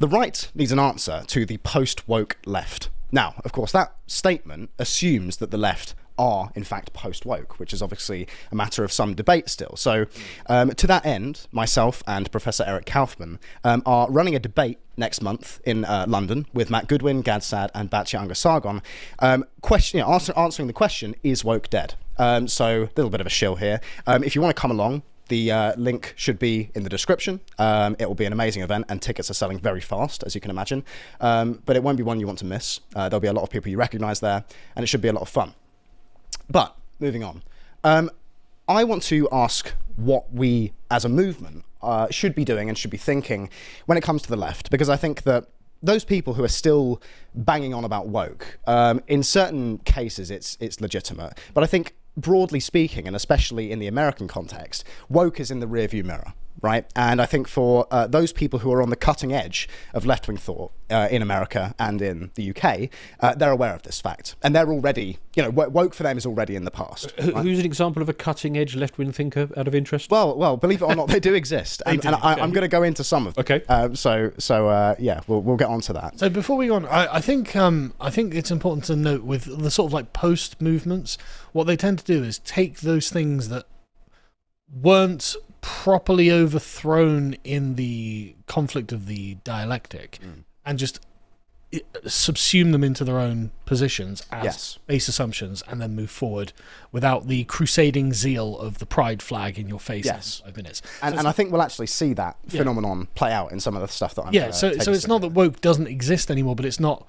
The right needs an answer to the post-woke left. Now, of course, that statement assumes that the left are, in fact, post-woke, which is obviously a matter of some debate still. So to that end, myself and Professor Eric Kaufman are running a debate next month in London with Matt Goodwin, Gad Saad and Batyanga Sargon, answering the question, is woke dead? So a little bit of a shill here. If you want to come along, the link should be in the description. It will be an amazing event and tickets are selling very fast, as you can imagine. But it won't be one you want to miss. There'll be a lot of people you recognise there and it should be a lot of fun. But moving on, I want to ask what we as a movement should be doing and should be thinking when it comes to the left, because I think that those people who are still banging on about woke, in certain cases it's legitimate, but I think broadly speaking, and especially in the American context, woke is in the rearview mirror, right? And I think for those people who are on the cutting edge of left-wing thought in America and in the UK, they're aware of this fact. And they're already, woke for them is already in the past. Right? Who's an example of a cutting-edge left-wing thinker out of interest? Well, believe it or not, they do exist. I'm going to go into some of them. Okay. Yeah, we'll get on to that. So before we go on, I think it's important to note with the sort of like post movements, what they tend to do is take those things that weren't properly overthrown in the conflict of the dialectic and just subsume them into their own positions as base assumptions and then move forward without the crusading zeal of the pride flag in your face in 5 minutes. And I think we'll actually see that phenomenon play out in some of the stuff that I'm so it's not that woke doesn't exist anymore, but it's not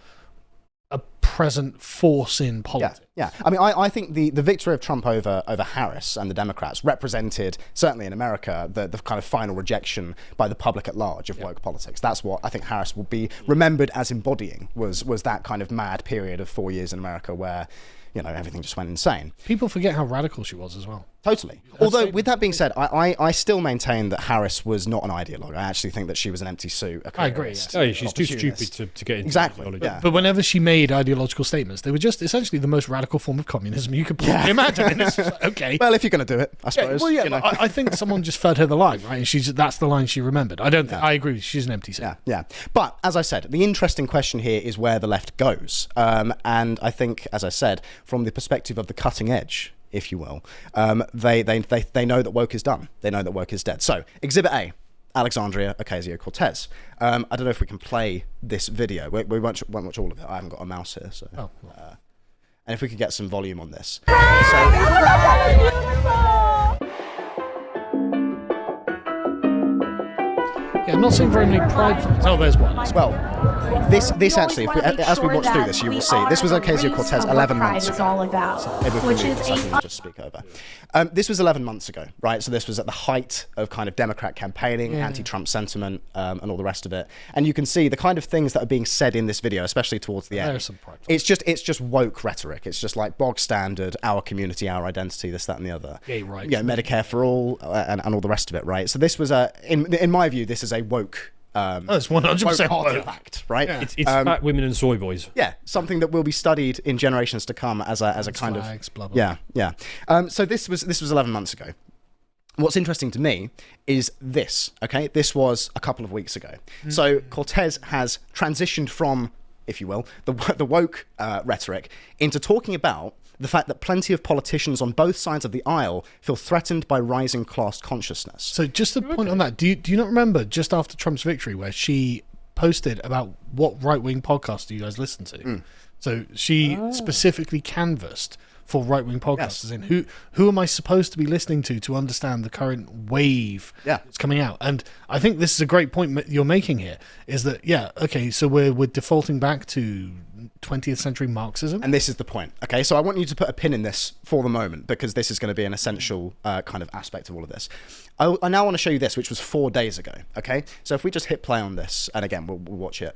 a present force in politics. Yeah. I mean, I think the victory of Trump over Harris and the Democrats represented, certainly in America, the kind of final rejection by the public at large of woke politics. That's what I think Harris will be remembered as embodying, was that kind of mad period of 4 years in America where, everything just went insane. People forget how radical she was as well. Totally. Although, with that being said, I still maintain that Harris was not an ideologue. I actually think that she was an empty suit. I agree. Oh, she's too stupid to get into exactly. Yeah. But whenever she made ideological statements, they were just essentially the most radical form of communism you could possibly imagine. And it's just like, okay. Well, if you're going to do it, I suppose. I think someone just fed her the line, right? And that's the line she remembered. I don't think I agree. She's an empty suit. Yeah. But as I said, the interesting question here is where the left goes. And I think, as I said, from the perspective of the cutting edge, if you will, they know that woke is done. They know that woke is dead. So, Exhibit A, Alexandria Ocasio-Cortez. I don't know if we can play this video. We won't watch all of it. I haven't got a mouse here, so. And if we could get some volume on this. I'm not seeing very many pride flags. Oh, there's one. Well, this actually, as we watch through this, you will see. This was Ocasio-Cortez 11 months ago. All about, so maybe if we read this, I can just speak over. This was 11 months ago, right? So this was at the height of kind of Democrat campaigning, anti-Trump sentiment, and all the rest of it. And you can see the kind of things that are being said in this video, especially towards the end. There's some pride flags. It's just woke rhetoric. It's just like bog standard, our community, our identity, this, that, and the other. Gay rights. Yeah, Medicare for all, and all the rest of it, right? So this was in my view, this is a woke. It's 100% artifact, right? Yeah. It's fat women and soy boys. Yeah, something that will be studied in generations to come as a kind flags, of blah, blah, yeah. So this was 11 months ago. What's interesting to me is this. Okay, this was a couple of weeks ago. So Cortez has transitioned from, if you will, the woke rhetoric into talking about the fact that plenty of politicians on both sides of the aisle feel threatened by rising class consciousness. So just a point on that, do you not remember just after Trump's victory where she posted about what right-wing podcast do you guys listen to? So she specifically canvassed for right-wing podcasters in who am I supposed to be listening to understand the current wave that's coming out? And I think this is a great point you're making here, is that so we're defaulting back to 20th century Marxism. And this is the point. Okay, so I want you to put a pin in this for the moment, because this is going to be an essential kind of aspect of all of this. I now want to show you this, which was 4 days ago. Okay, so if we just hit play on this, and again we'll watch it,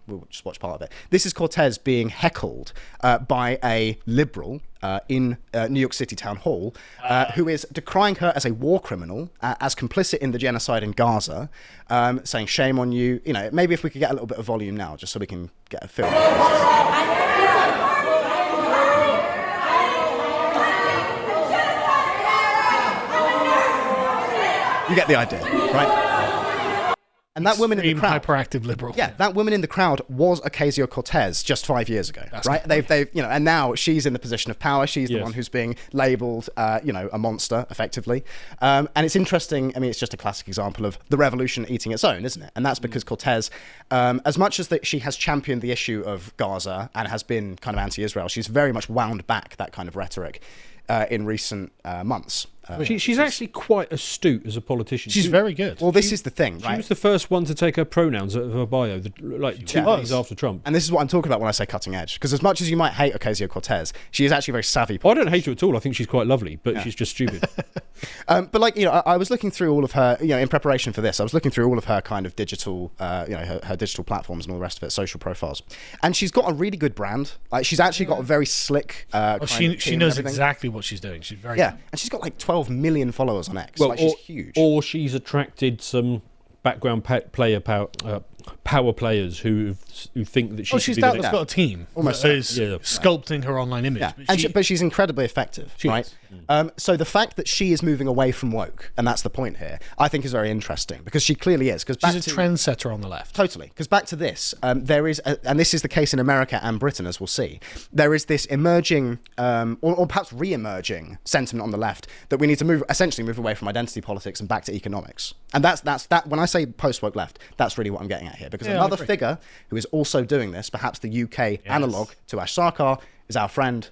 we'll just watch part of it. This is Cortez being heckled by a liberal in New York City town hall, who is decrying her as a war criminal, as complicit in the genocide in Gaza, saying shame on you. Maybe if we could get a little bit of volume now, just so we can get a feel. You get the idea, right? And that woman in the Extreme crowd, hyperactive liberal. yeah, that woman in the crowd was Ocasio-Cortez just 5 years ago, right? They've and now she's in the position of power. She's the one who's being labelled, a monster, effectively. And it's interesting. I mean, it's just a classic example of the revolution eating its own, isn't it? And that's because Cortez, as much as that she has championed the issue of Gaza and has been kind of anti-Israel, she's very much wound back that kind of rhetoric in recent months. She's actually quite astute as a politician. She's very good. Well, this is the thing, She right? was the first one to take her pronouns out of her bio, like 2 days after Trump. And this is what I'm talking about when I say cutting edge. Because as much as you might hate Ocasio-Cortez, she is actually very savvy. I don't hate her at all. I think she's quite lovely, but she's just stupid. But I was looking through all of her, in preparation for this, I was looking through all of her kind of digital, her digital platforms and all the rest of it, social profiles. And she's got a really good brand. Like, she's actually got a very slick she knows exactly what she's doing. She's very good. And she's got like 12 million followers on X. She's huge. Or she's attracted some background power players who think that she's doubtless got a team almost that is sculpting her online image. Yeah. But she's incredibly effective, right? So the fact that she is moving away from woke, and that's the point here, I think is very interesting because she clearly is. She's a trendsetter on the left. Totally. Because back to this, there is, and this is the case in America and Britain, as we'll see, there is this emerging, or perhaps re-emerging sentiment on the left that we need to essentially move away from identity politics and back to economics. And that's when I say post-woke left, that's really what I'm getting at here. Because another figure who is also doing this, perhaps the UK analogue to Ash Sarkar, is our friend.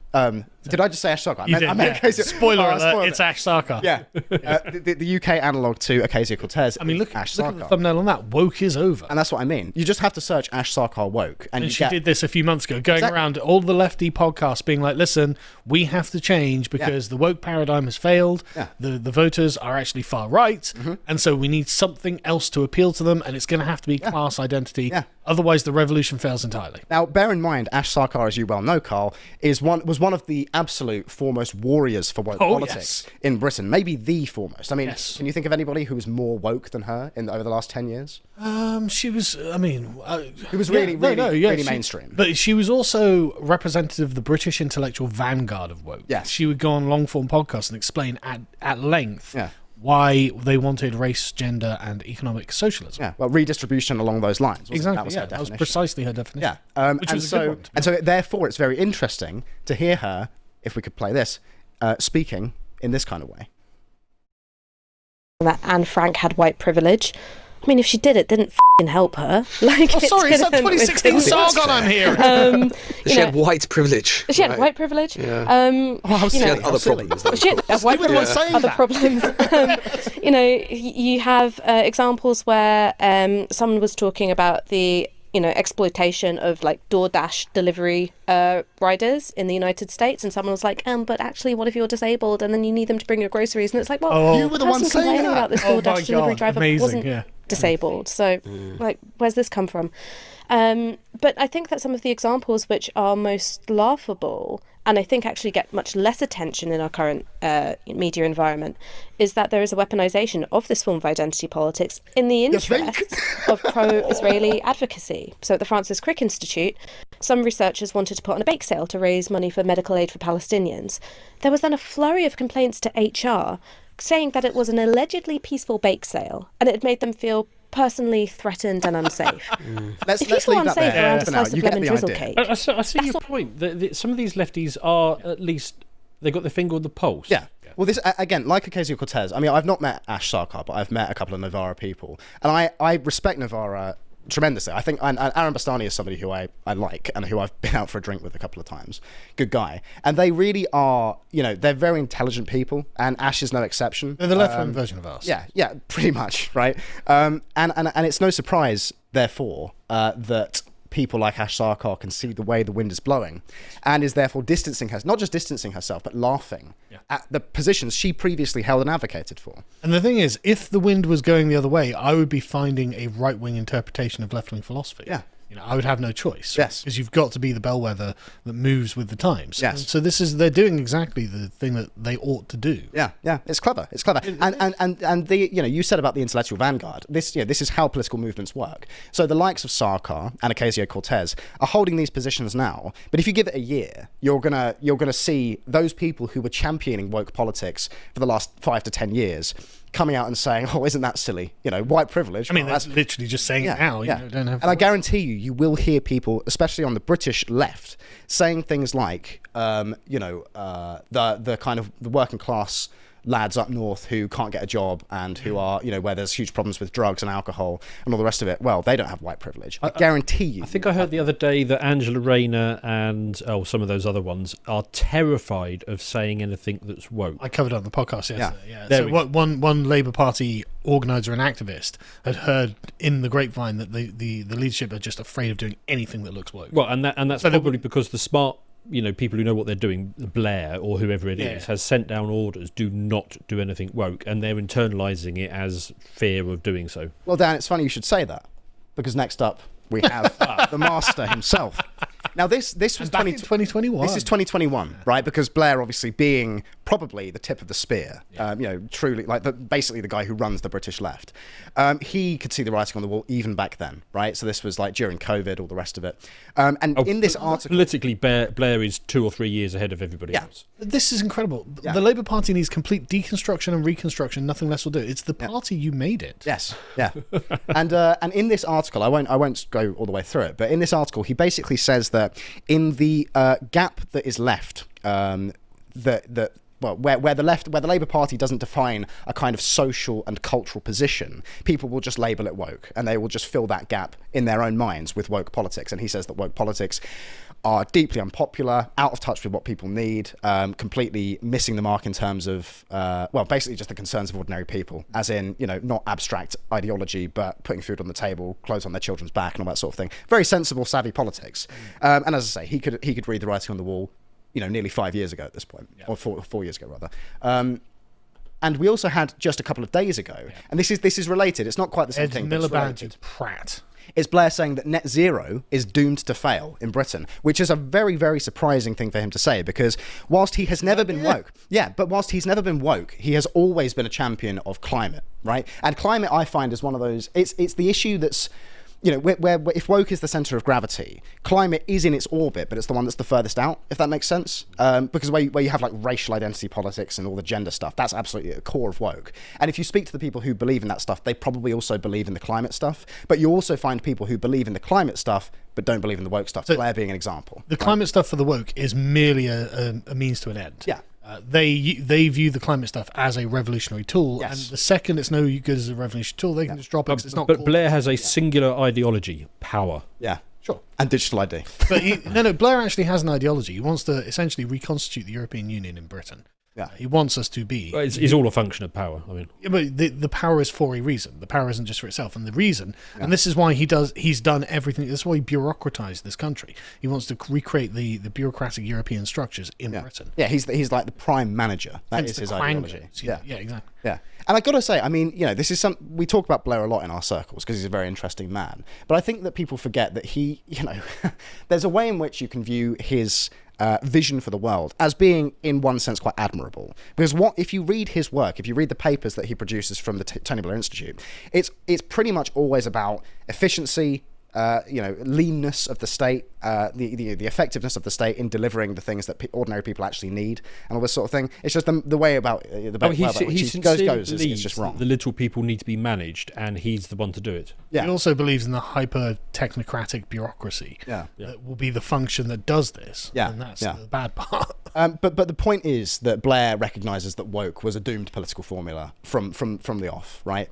Did I just say Ash Sarkar? I meant Spoiler alert, it's Ash Sarkar. Yeah. The UK analogue to Ocasio-Cortez. I mean, look at the thumbnail on that. Woke is over. And that's what I mean. You just have to search Ash Sarkar woke. And she did this a few months ago, going around all the lefty podcasts being like, listen, we have to change because the woke paradigm has failed. Yeah. The voters are actually far right. Mm-hmm. And so we need something else to appeal to them. And it's going to have to be class identity. Yeah. Otherwise, the revolution fails entirely. Now, bear in mind, Ash Sarkar, as you well know, Carl, was one of the absolute foremost warriors for woke politics in Britain. Maybe the foremost. I mean, can you think of anybody who was more woke than her over the last 10 years? She was, it was really mainstream. But she was also representative of the British intellectual vanguard of woke. Yes. She would go on long-form podcasts and explain at length why they wanted race, gender, and economic socialism. Yeah, well, redistribution along those lines. Exactly, that was her that was precisely her definition. Yeah, and so therefore it's very interesting to hear her, if we could play this, speaking in this kind of way. That Anne Frank had white privilege. I mean, if she didn't f***ing help her. Like, sorry, is that 2016 Sargon I'm hearing? She had white privilege. She had white privilege. Yeah. She had other problems. She had white privilege, other problems. You have examples where someone was talking about the exploitation of like DoorDash delivery riders in the United States, and someone was like, but actually, what if you're disabled and then you need them to bring your groceries? And it's like, well, you were the one saying that. About this DoorDash delivery driver wasn't disabled, so like, where's this come from? But I think that some of the examples which are most laughable, and I think actually get much less attention in our current media environment, is that there is a weaponization of this form of identity politics in the interests of pro-Israeli advocacy. So at the Francis Crick Institute, some researchers wanted to put on a bake sale to raise money for medical aid for Palestinians. There was then a flurry of complaints to HR saying that it was an allegedly peaceful bake sale, and it had made them feel personally threatened and unsafe. Let's if you feel leave unsafe around a slice of lemon drizzle idea. cake... I see your point. Some of these lefties are, at least, they've got their finger on the pulse. Yeah. Well, this, again, like Ocasio-Cortez, I mean, I've not met Ash Sarkar, but I've met a couple of Novara people. And I respect Novara tremendously. I think Aaron Bastani is somebody who I like and who I've been out for a drink with a couple of times. Good guy. And they really are, they're very intelligent people, and Ash is no exception. They're the left-wing version of us. Yeah, pretty much, right? And it's no surprise, therefore, that people like Ash Sarkar can see the way the wind is blowing and is therefore distancing herself, not just distancing herself, but laughing at the positions she previously held and advocated for. And the thing is, if the wind was going the other way, I would be finding a right-wing interpretation of left-wing philosophy. Yeah. I would have no choice. Yes. Because you've got to be the bellwether that moves with the times. Yes. And so they're doing exactly the thing that they ought to do. Yeah. It's clever. And the, you said about the intellectual vanguard. This is how political movements work. So the likes of Sarkar and Ocasio-Cortez are holding these positions now. But if you give it a year, you're gonna see those people who were championing woke politics for the last 5 to 10 years coming out and saying, "Oh, isn't that silly? You know, white privilege." I mean, well, that's literally just saying it now. You know, don't have. And I guarantee you will hear people, especially on the British left, saying things like, the kind of the working class lads up north who can't get a job and who are, where there's huge problems with drugs and alcohol and all the rest of it. Well, they don't have white privilege. I guarantee you. I think I heard the other day that Angela Rayner and some of those other ones are terrified of saying anything that's woke. I covered it on the podcast yesterday. Yeah. So one Labour Party organiser and activist had heard in the grapevine that the leadership are just afraid of doing anything that looks woke. Well, and that's probably because the smart people who know what they're doing, Blair or whoever it is, has sent down orders, do not do anything woke, and they're internalising it as fear of doing so. Well, Dan, it's funny you should say that, because next up we have the master himself. Now, this was 2021. This is 2021, right? Because Blair, obviously being probably the tip of the spear, truly basically the guy who runs the British left, he could see the writing on the wall even back then, right? So this was like during COVID, all the rest of it. In this article, politically, Blair is 2 or 3 years ahead of everybody else. This is incredible. Yeah. The Labour Party needs complete deconstruction and reconstruction. Nothing less will do. It's the party you made it. Yes, yeah. And in this article, I won't go all the way through it, but in this article, he basically says that in the gap that is left, where the Labour Party doesn't define a kind of social and cultural position, people will just label it woke, and they will just fill that gap in their own minds with woke politics. And he says that woke politics are deeply unpopular, out of touch with what people need, completely missing the mark in terms of, basically just the concerns of ordinary people, as in, not abstract ideology, but putting food on the table, clothes on their children's back, and all that sort of thing. Very sensible, savvy politics. And as I say, he could read the writing on the wall, nearly 5 years ago at this point, or 4 years ago rather. And we also had just a couple of days ago, and this is related. It's not quite the same thing. Miliband Pratt. It's Blair saying that net zero is doomed to fail in Britain, which is a very, very surprising thing for him to say, because whilst he has never been woke, whilst he's never been woke, he has always been a champion of climate, right? And climate, I find, is one of those, it's the issue that's, where if woke is the center of gravity, climate is in its orbit, but it's the one that's the furthest out, if that makes sense. Because where you have like racial identity politics and all the gender stuff, that's absolutely at the core of woke. And if you speak to the people who believe in that stuff, they probably also believe in the climate stuff. But you also find people who believe in the climate stuff, but don't believe in the woke stuff. So Blair being an example. The climate stuff for the woke is merely a means to an end. Yeah. They view the climate stuff as a revolutionary tool, and the second it's no good as a revolutionary tool, they can just drop it. It's not. But Blair has a singular ideology: power. Yeah, sure. And digital ID. But Blair actually has an ideology. He wants to essentially reconstitute the European Union in Britain. Yeah. He wants us to be. Well, it's all a function of power. I mean, but the power is for a reason. The power isn't just for itself, and the reason, and this is why he's done everything. This is why he bureaucratized this country. He wants to recreate the bureaucratic European structures in Britain. Yeah, he's like the prime manager. That is his ideology. Yeah, exactly. Yeah. And I got to say, I mean, this is we talk about Blair a lot in our circles because he's a very interesting man. But I think that people forget that he, there's a way in which you can view his vision for the world as being, in one sense, quite admirable. Because if you read his work, if you read the papers that he produces from the Tony Blair Institute, it's pretty much always about efficiency, leanness of the state, the effectiveness of the state in delivering the things that ordinary people actually need, and all this sort of thing. It's just the way about he goes is just wrong. The little people need to be managed, and he's the one to do it. Yeah. He also believes in the hyper technocratic bureaucracy that will be the function that does this. Yeah, and that's the bad part. But the point is that Blair recognises that woke was a doomed political formula from the off, right?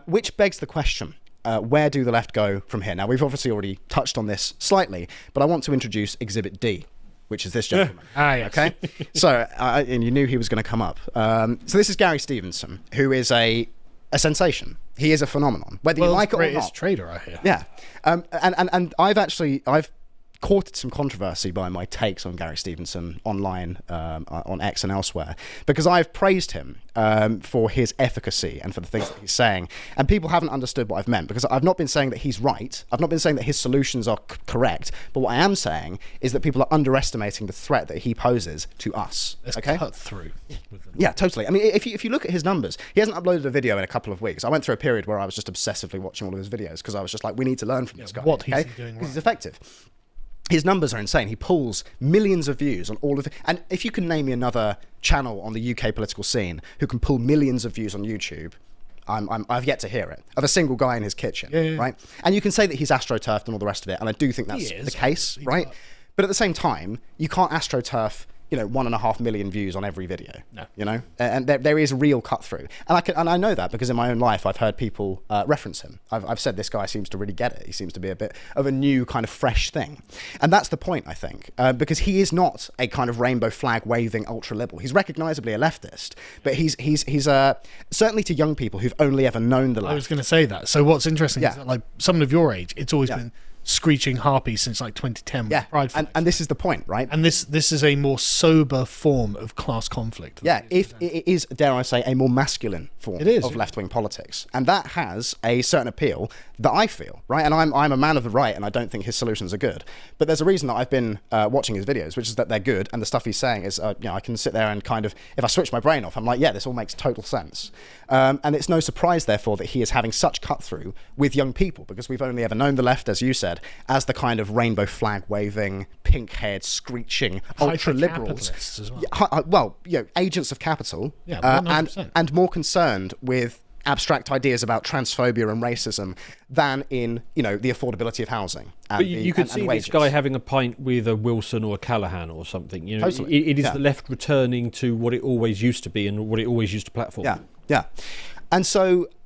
Which begs the question. Where do the left go from here? Now, we've obviously already touched on this slightly, but I want to introduce Exhibit D, which is this gentleman. Yes. Okay? So, and you knew he was going to come up. So this is Gary Stevenson, who is a sensation. He is a phenomenon, whether you like it or not. Greatest trader, I hear. Yeah. And I've courted some controversy by my takes on Gary Stevenson online, on X and elsewhere, because I've praised him for his efficacy and for the things that he's saying, and people haven't understood what I've meant, because I've not been saying that he's right, I've not been saying that his solutions are correct, but what I am saying is that people are underestimating the threat that he poses to us. Let's okay? cut through. Yeah, totally. I mean, if you look at his numbers, he hasn't uploaded a video in a couple of weeks. I went through a period where I was just obsessively watching all of his videos because I was just like, we need to learn from this guy. What he's doing right. Because he's effective. his numbers are insane. He pulls millions of views on all of it. And if you can name me another channel on the UK political scene who can pull millions of views on YouTube, I've yet to hear it, of a single guy in his kitchen, right? And you can say that he's astroturfed and all the rest of it, and I do think that's the case, right? But at the same time, you can't astroturf 1.5 million views on every video. No. And there is a real cut through, and I know that because in my own life I've heard people reference him. I've said this guy seems to really get it. He seems to be a bit of a new kind of fresh thing, and that's the point, I think, because he is not a kind of rainbow flag waving ultra liberal. He's recognisably a leftist, but he's certainly to young people who've only ever known the left. I was going to say that. So what's interesting is that, like, someone of your age, it's always been screeching harpy since like 2010. And this is the point, right? And this is a more sober form of class conflict. If it is, dare I say, a more masculine form of left-wing politics, and that has a certain appeal that I feel, right? And I'm a man of the right, and I don't think his solutions are good. But there's a reason that I've been watching his videos, which is that they're good, and the stuff he's saying is, I can sit there and kind of, if I switch my brain off, I'm like, yeah, this all makes total sense. And it's no surprise, therefore, that he is having such cut-through with young people, because we've only ever known the left, as you said, as the kind of rainbow flag waving, pink haired, screeching ultra liberals as well. Agents of capital, and more concerned with abstract ideas about transphobia and racism than in the affordability of housing. But you could see this guy having a pint with a Wilson or a Callaghan or something. Totally. It is the left returning to what it always used to be and what it always used to platform. Yeah. And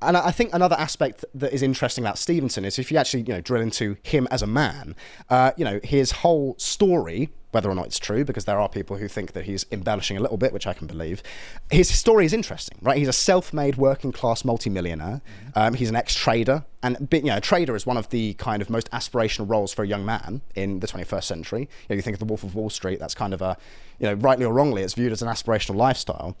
I think another aspect that is interesting about Stevenson is if you actually, drill into him as a man, his whole story, whether or not it's true, because there are people who think that he's embellishing a little bit, which I can believe. His story is interesting, right? He's a self-made working class multimillionaire. He's an ex-trader, and a trader is one of the kind of most aspirational roles for a young man in the 21st century. You think of the Wolf of Wall Street, that's kind of a, rightly or wrongly, it's viewed as an aspirational lifestyle.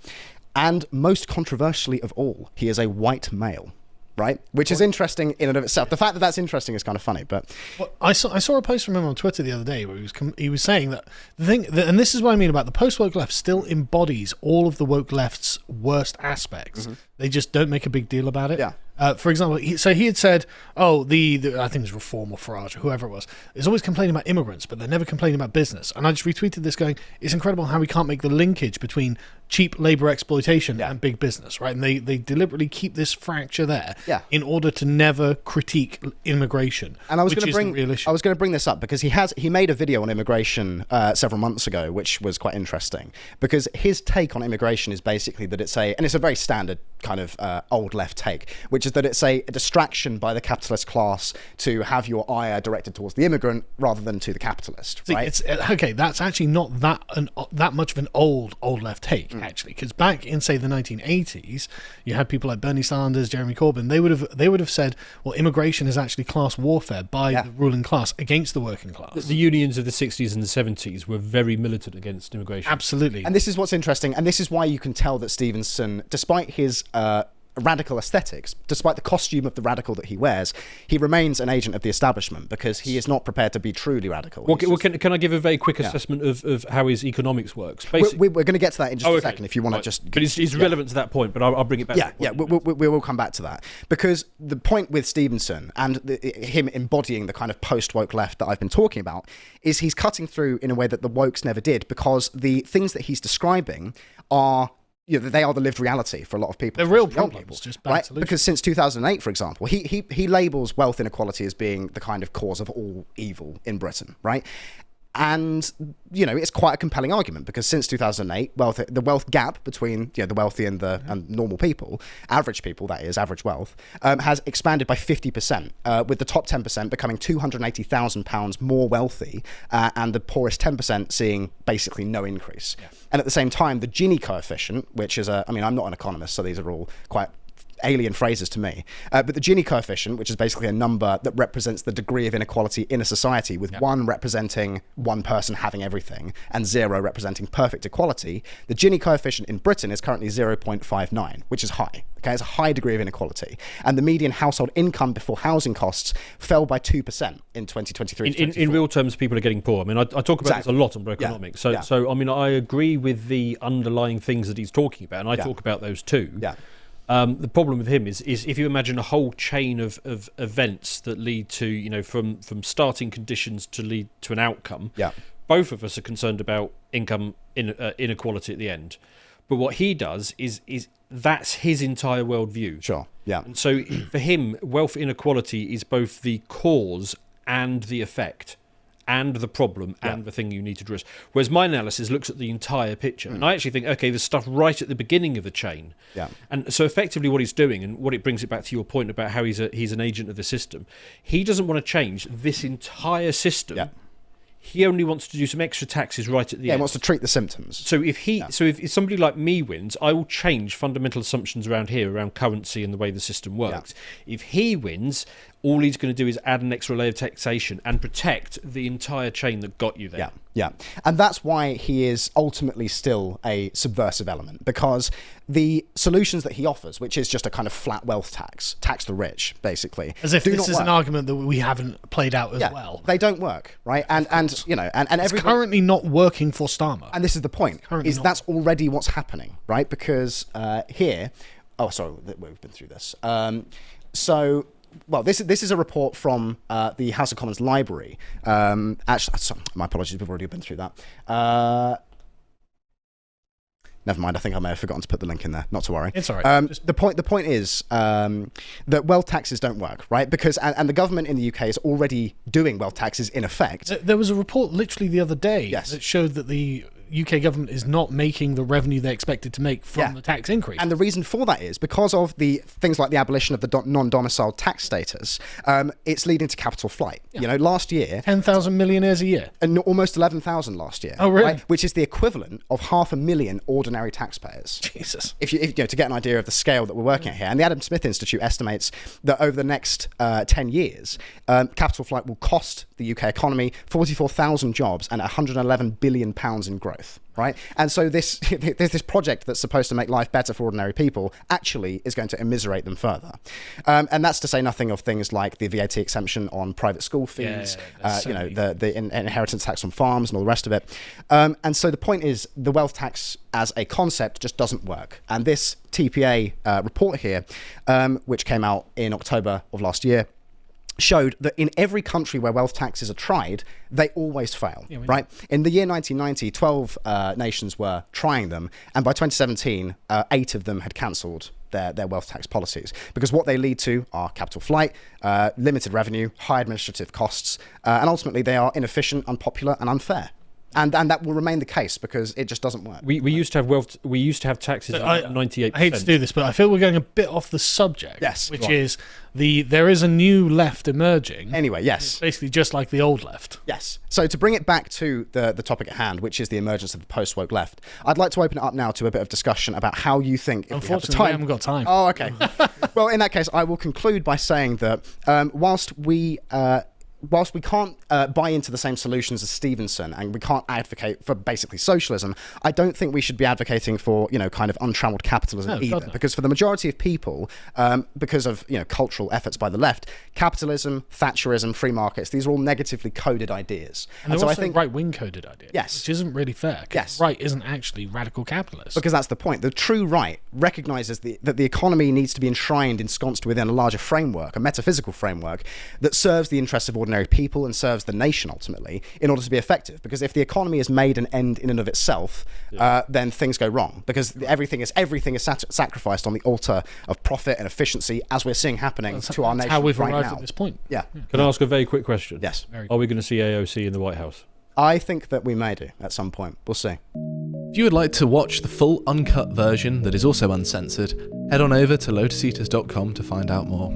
And most controversially of all, he is a white male, right? Which is interesting in and of itself. The fact that that's interesting is kind of funny, but... Well, I saw a post from him on Twitter the other day where he was saying that the thing, and this is what I mean about the post-woke left, still embodies all of the woke left's worst aspects. They just don't make a big deal about it. For example, he had said, the I think it was Reform or Farage or whoever it was, is always complaining about immigrants, but they're never complaining about business. And I just retweeted this going, it's incredible how we can't make the linkage between cheap labour exploitation and big business, right? And they deliberately keep this fracture there in order to never critique immigration, and I was going to bring this up because he made a video on immigration several months ago, which was quite interesting, because his take on immigration is basically that it's a very standard kind of old left take, which is that it's a distraction by the capitalist class to have your ire directed towards the immigrant rather than to the capitalist. Right? That's actually not that much of an old left take, actually, because back in, say, the 1980s, you had people like Bernie Sanders, Jeremy Corbyn. They would have said, well, immigration is actually class warfare by the ruling class against the working class. The unions of the 60s and the 70s were very militant against immigration. Absolutely. And this is what's interesting, and this is why you can tell that Stevenson, despite his radical aesthetics, despite the costume of the radical that he wears, he remains an agent of the establishment because he is not prepared to be truly radical. Can I give a very quick assessment of how his economics works? We're going to get to that in just a second if you want to just... But it's relevant to that point, but I'll bring it back. We will come back to that. Because the point with Stevenson and him embodying the kind of post-woke left that I've been talking about is he's cutting through in a way that the wokes never did, because the things that he's describing are... they are the lived reality for a lot of people. They're real problems, just bad right? solutions. Because since 2008, for example, he labels wealth inequality as being the kind of cause of all evil in Britain, right? And, it's quite a compelling argument because since 2008, the wealth gap between the wealthy and normal people, average people, that is, average wealth, has expanded by 50%, with the top 10% becoming £280,000 more wealthy and the poorest 10% seeing basically no increase. Yeah. And at the same time, the Gini coefficient, which is I'm not an economist, so these are all quite alien phrases to me, but the Gini coefficient, which is basically a number that represents the degree of inequality in a society, with 1 representing one person having everything and 0 representing perfect equality, the Gini coefficient in Britain is currently 0.59, which is high. Okay, it's a high degree of inequality, and the median household income before housing costs fell by 2% in 2023. In real terms, people are getting poor. I mean, I talk about this a lot on Brokenomics. So I mean, I agree with the underlying things that he's talking about, and I talk about those too. Yeah. The problem with him is if you imagine a whole chain of events that lead to, from starting conditions to lead to an outcome. Yeah. Both of us are concerned about income inequality at the end. But what he does is that's his entire worldview. Sure. Yeah. And so for him, wealth inequality is both the cause and the effect, and the problem, and the thing you need to address. Whereas my analysis looks at the entire picture. And I actually think, okay, there's stuff right at the beginning of the chain. Yeah. And so effectively what he's doing, and what it brings it back to your point about how he's an agent of the system, he doesn't want to change this entire system. Yeah. He only wants to do some extra taxes right at the end. Yeah, he wants to treat the symptoms. So if somebody like me wins, I will change fundamental assumptions around here, around currency and the way the system works. Yeah. If he wins, all he's going to do is add an extra layer of taxation and protect the entire chain that got you there. Yeah, yeah. And that's why he is ultimately still a subversive element, because the solutions that he offers, which is just a kind of flat wealth tax the rich, basically. As if this is an argument that we haven't played out as well. They don't work, right? And it's currently not working for Starmer. And this is the point, is that's already what's happening, right? Because here... Oh, sorry, we've been through this. Well, this is a report from the House of Commons Library. Actually, sorry, my apologies, we've already been through that. Never mind, I think I may have forgotten to put the link in there. Not to worry. It's all right. The point is that wealth taxes don't work, right? Because and the government in the UK is already doing wealth taxes in effect. There was a report literally the other day that showed that the UK government is not making the revenue they expected to make from the tax increase. And the reason for that is because of the things like the abolition of the non-domiciled tax status, it's leading to capital flight. Yeah. Last year... 10,000 millionaires a year. And almost 11,000 last year. Oh, really? Right? Which is the equivalent of 500,000 ordinary taxpayers. Jesus. If to get an idea of the scale that we're working at here. And the Adam Smith Institute estimates that over the next 10 years, capital flight will cost the UK economy 44,000 jobs and £111 billion in growth. Right, and so this project that's supposed to make life better for ordinary people actually is going to immiserate them further, and that's to say nothing of things like the VAT exemption on private school fees, the inheritance tax on farms and all the rest of it. And so the point is, the wealth tax as a concept just doesn't work. And this TPA report here, which came out in October of last year, showed that in every country where wealth taxes are tried, they always fail, right? In the year 1990, 12 nations were trying them, and by 2017, 8 of them had cancelled their wealth tax policies, because what they lead to are capital flight, limited revenue, high administrative costs, and ultimately they are inefficient, unpopular, and unfair. And that will remain the case because it just doesn't work. We used to have we used to have taxes at 98%. I hate to do this, but I feel we're going a bit off the subject. Yes, which is there is a new left emerging. Anyway, yes, it's basically just like the old left. Yes. So to bring it back to the topic at hand, which is the emergence of the post-woke left, I'd like to open it up now to a bit of discussion about how you think. Unfortunately, we haven't got time. Oh, okay. Well, in that case, I will conclude by saying that whilst we can't buy into the same solutions as Stevenson, and we can't advocate for basically socialism, I don't think we should be advocating for, kind of untrammeled capitalism either. Because for the majority of people, because of, cultural efforts by the left, capitalism, Thatcherism, free markets, these are all negatively coded ideas. And so I think right-wing coded ideas. Yes. Which isn't really fair. Yes. Right isn't actually radical capitalist. Because that's the point. The true right recognises that the economy needs to be enshrined, ensconced within a larger framework, a metaphysical framework, that serves the interests of ordinary people and serves the nation ultimately in order to be effective. Because if the economy is made an end in and of itself, then things go wrong, because everything is sacrificed on the altar of profit and efficiency, as we're seeing happening to our nation how we've right arrived now. at this point. Yeah. Can I ask a very quick question? Yes. Are we going to see AOC in the White House? I think that we may do at some point. We'll see. If you would like to watch the full uncut version that is also uncensored, head on over to lotuseaters.com to find out more.